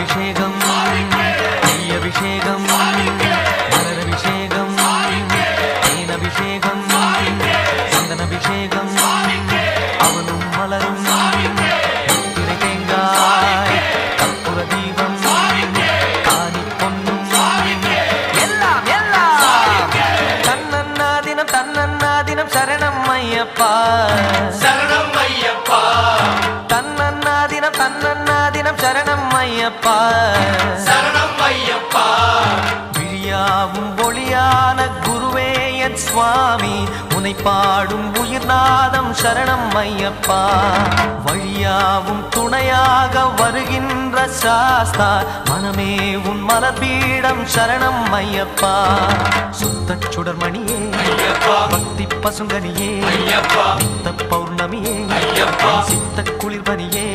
பாலபிஷேகம் நெய்யபிஷேகம் மலரபிஷேகம் தேனபிஷேகம் சந்தனபிஷேகம் அவனும் மலரும் திரை தேங்காய் கற்பூர தீபம் காணி பொன்னும் எல்லாம் எல்லாம் தன்னன்னாதினம் சரணம் ஐயப்பா சரணம் ஐயப்பா தன்னன்னாதினம் சரணம் ஐயப்பா சரணம் ஐயப்பா விழியாவும் ஒளியான குருவே என் சுவாமி உனை பாடும் உயிர்நாதம் சரணம் ஐயப்பா வழியாவும் துணையாக வருகின்ற சாஸ்தா மனமே உன் மலர்பீடம் சரணம் ஐயப்பா சுத்த சுடர்மணியே பக்தி பசுங்கனியே ஐயப்பா சித்த பௌர்ணமியே ஐயப்பா சித்த குளிர்பனியே